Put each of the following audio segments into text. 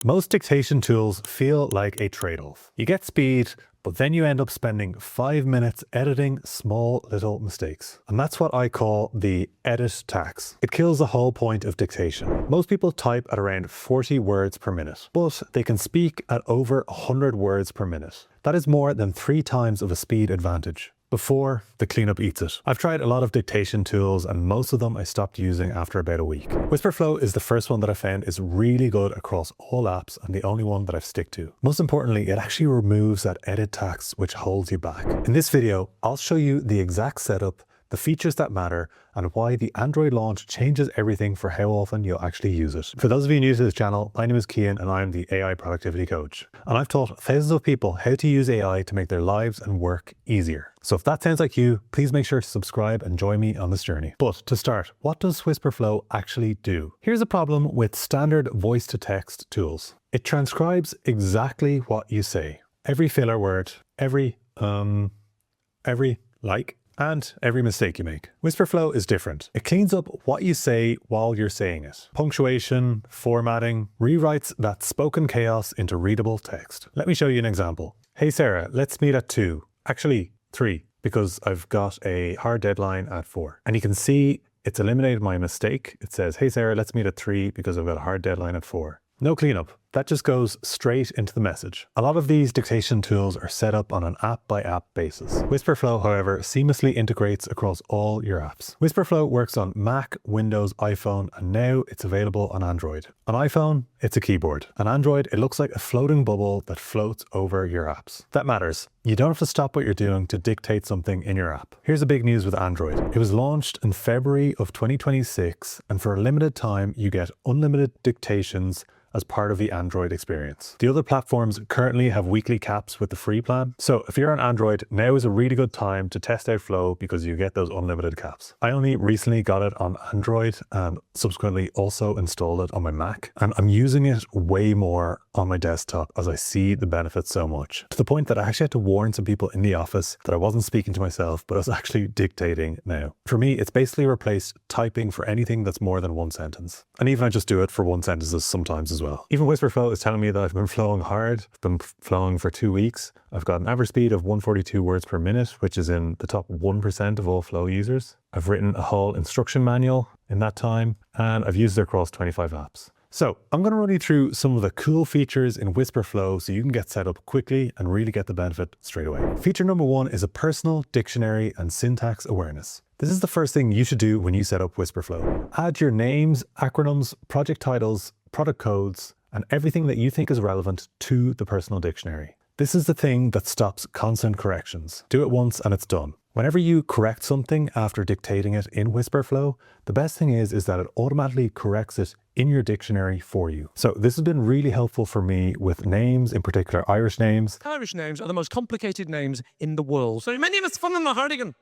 Most dictation tools feel like a trade-off. You get speed, but then you end up spending 5 minutes editing small little mistakes. And that's what I call the edit tax. It kills the whole point of dictation. Most people type at around 40 words per minute, but they can speak at over 100 words per minute. That is more than 3 times of a speed advantage. Before the cleanup eats it. I've tried a lot of dictation tools and most of them I stopped using after about a week. Wispr Flow is the first one that I found is really good across all apps and the only one that I've stick to. Most importantly, it actually removes that edit tax which holds you back. In this video, I'll show you the exact setup, the features that matter, and why the Android launch changes everything for how often you'll actually use it. For those of you new to this channel, my name is Cian and I'm the AI productivity coach. And I've taught thousands of people how to use AI to make their lives and work easier. So if that sounds like you, please make sure to subscribe and join me on this journey. But to start, what does Wispr Flow actually do? Here's a problem with standard voice-to-text tools. It transcribes exactly what you say. Every filler word, every like, and every mistake you make. Wispr Flow is different. It cleans up what you say while you're saying it. Punctuation, formatting, rewrites that spoken chaos into readable text. Let me show you an example. Hey Sarah, let's meet at 2. Actually, 3, because I've got a hard deadline at 4. And you can see it's eliminated my mistake. It says, hey Sarah, let's meet at 3 because I've got a hard deadline at 4. No cleanup. That just goes straight into the message. A lot of these dictation tools are set up on an app-by-app basis. Wispr Flow, however, seamlessly integrates across all your apps. Wispr Flow works on Mac, Windows, iPhone, and now it's available on Android. On iPhone, it's a keyboard. On Android, it looks like a floating bubble that floats over your apps. That matters. You don't have to stop what you're doing to dictate something in your app. Here's the big news with Android. It was launched in February of 2026, and for a limited time, you get unlimited dictations as part of the Android experience. The other platforms currently have weekly caps with the free plan. So if you're on Android, now is a really good time to test out Flow because you get those unlimited caps. I only recently got it on Android and subsequently also installed it on my Mac. And I'm using it way more on my desktop as I see the benefits so much. To the point that I actually had to warn some people in the office that I wasn't speaking to myself, but I was actually dictating now. For me, it's basically replaced typing for anything that's more than 1 sentence. And even I just do it for 1 sentence sometimes as well. Even Wispr Flow is telling me that I've been flowing hard. I've been flowing for 2 weeks. I've got an average speed of 142 words per minute, which is in the top 1% of all Flow users. I've written a whole instruction manual in that time, and I've used it across 25 apps. So I'm going to run you through some of the cool features in Wispr Flow so you can get set up quickly and really get the benefit straight away. Feature number 1 is a personal dictionary and syntax awareness. This is the first thing you should do when you set up Wispr Flow. Add your names, acronyms, project titles, product codes, and everything that you think is relevant to the personal dictionary. This is the thing that stops constant corrections. Do it once and it's done. Whenever you correct something after dictating it in Wispr Flow, the best thing is that it automatically corrects it in your dictionary for you. So this has been really helpful for me with names, in particular Irish names. Irish names are the most complicated names in the world. So my name is Fun in the Hardigan.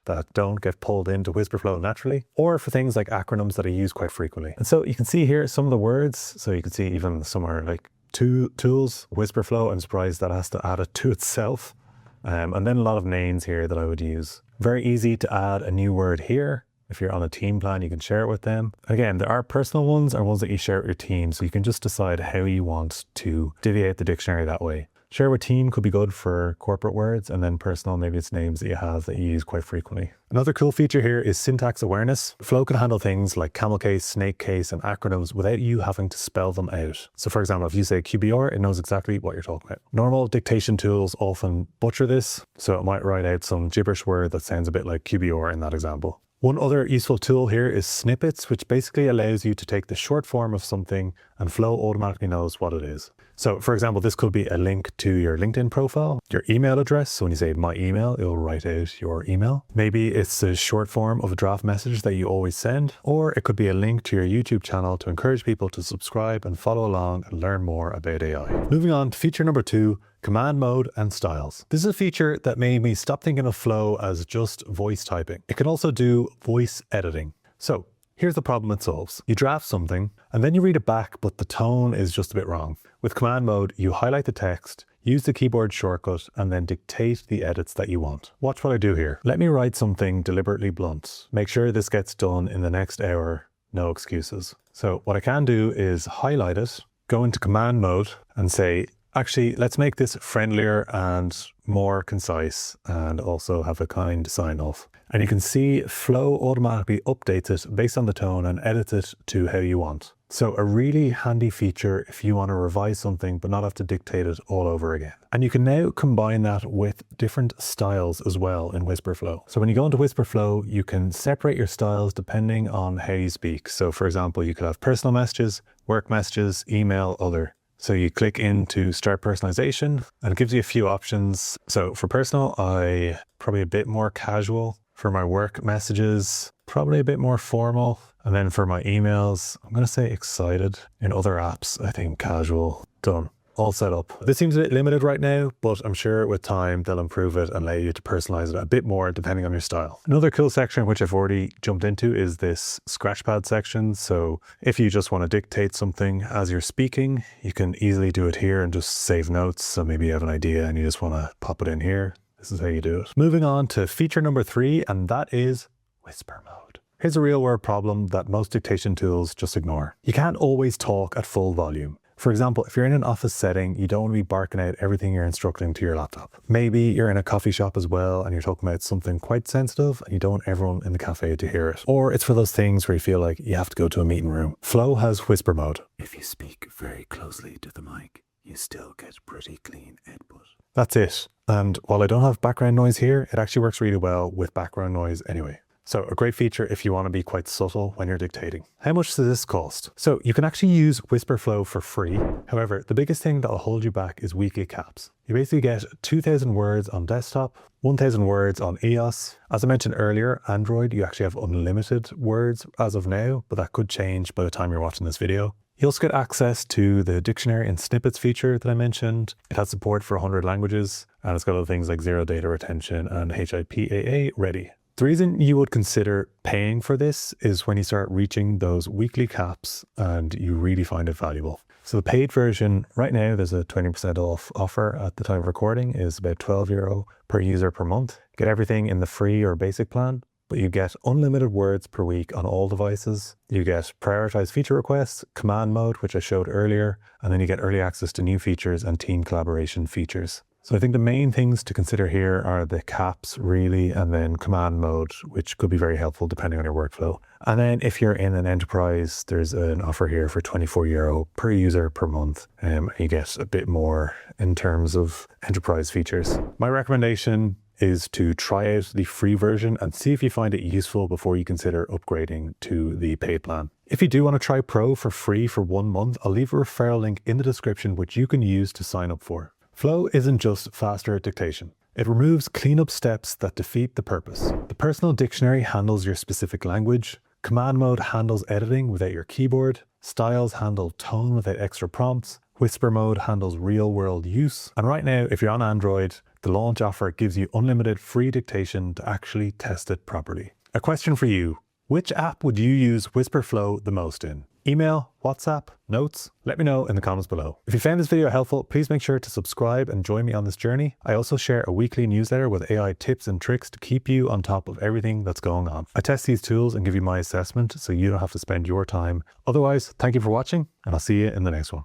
That don't get pulled into Wispr Flow naturally, or for things like acronyms that I use quite frequently. And so you can see here some of the words. So you can see even some are like tools, Wispr Flow. I'm surprised that has to add it to itself. And then a lot of names here that I would use. Very easy to add a new word here. If you're on a team plan, you can share it with them. Again, there are personal ones or ones that you share with your team. So you can just decide how you want to deviate the dictionary that way. Share with team could be good for corporate words, and then personal, maybe it's names that you have that you use quite frequently. Another cool feature here is syntax awareness. Flow can handle things like camel case, snake case, and acronyms without you having to spell them out. So for example, if you say QBR, it knows exactly what you're talking about. Normal dictation tools often butcher this, so it might write out some gibberish word that sounds a bit like QBR in that example. One other useful tool here is snippets, which basically allows you to take the short form of something and Flow automatically knows what it is. So for example, this could be a link to your LinkedIn profile, your email address. So when you say my email, it'll write out your email. Maybe it's a short form of a draft message that you always send, or it could be a link to your YouTube channel to encourage people to subscribe and follow along and learn more about AI. Moving on to feature number 2, command mode and styles. This is a feature that made me stop thinking of Flow as just voice typing. It can also do voice editing. So here's the problem it solves. You draft something and then you read it back, but the tone is just a bit wrong. With command mode, you highlight the text, use the keyboard shortcut, and then dictate the edits that you want. Watch what I do here. Let me write something deliberately blunt. Make sure this gets done in the next hour. No excuses. So what I can do is highlight it, go into command mode and say, actually, let's make this friendlier and more concise and also have a kind sign off. And you can see Flow automatically updates it based on the tone and edits it to how you want. So a really handy feature if you want to revise something but not have to dictate it all over again. And you can now combine that with different styles as well in Wispr Flow. So when you go into Wispr Flow, you can separate your styles depending on how you speak. So for example, you could have personal messages, work messages, email, other. So you click into start personalization and it gives you a few options. So for personal, I probably a bit more casual. For my work messages, probably a bit more formal. And then for my emails, I'm going to say excited. In other apps, I think casual. Done. All set up. This seems a bit limited right now, but I'm sure with time they'll improve it and allow you to personalize it a bit more depending on your style. Another cool section which I've already jumped into is this scratchpad section. So if you just want to dictate something as you're speaking, you can easily do it here and just save notes. So maybe you have an idea and you just want to pop it in here. This is how you do it. Moving on to feature number 3, and that is whisper mode. Here's a real world problem that most dictation tools just ignore. You can't always talk at full volume. For example, if you're in an office setting, you don't want to be barking out everything you're instructing to your laptop. Maybe you're in a coffee shop as well and you're talking about something quite sensitive and you don't want everyone in the cafe to hear it. Or it's for those things where you feel like you have to go to a meeting room. Flow has whisper mode. If you speak very closely to the mic, you still get pretty clean output. That's it. And while I don't have background noise here, it actually works really well with background noise anyway. So a great feature if you want to be quite subtle when you're dictating. How much does this cost? So you can actually use Wispr Flow for free. However, the biggest thing that will hold you back is weekly caps. You basically get 2,000 words on desktop, 1,000 words on iOS. As I mentioned earlier, Android, you actually have unlimited words as of now, but that could change by the time you're watching this video. You also get access to the dictionary and snippets feature that I mentioned. It has support for 100 languages, and it's got other things like zero data retention and HIPAA ready. The reason you would consider paying for this is when you start reaching those weekly caps and you really find it valuable. So the paid version right now, there's a 20% off offer at the time of recording, is about €12 per user per month. You get everything in the free or basic plan, but you get unlimited words per week on all devices. You get prioritized feature requests, command mode, which I showed earlier, and then you get early access to new features and team collaboration features. So I think the main things to consider here are the caps really, and then command mode, which could be very helpful depending on your workflow. And then if you're in an enterprise, there's an offer here for €24 per user per month. You get a bit more in terms of enterprise features. My recommendation is to try out the free version and see if you find it useful before you consider upgrading to the paid plan. If you do want to try Pro for free for 1 month, I'll leave a referral link in the description which you can use to sign up for. Flow isn't just faster dictation. It removes cleanup steps that defeat the purpose. The personal dictionary handles your specific language. Command mode handles editing without your keyboard. Styles handle tone without extra prompts. Whisper mode handles real-world use. And right now, if you're on Android, the launch offer gives you unlimited free dictation to actually test it properly. A question for you. Which app would you use Wispr Flow the most in? Email, WhatsApp, notes? Let me know in the comments below. If you found this video helpful, please make sure to subscribe and join me on this journey. I also share a weekly newsletter with AI tips and tricks to keep you on top of everything that's going on. I test these tools and give you my assessment so you don't have to spend your time. Otherwise, thank you for watching and I'll see you in the next one.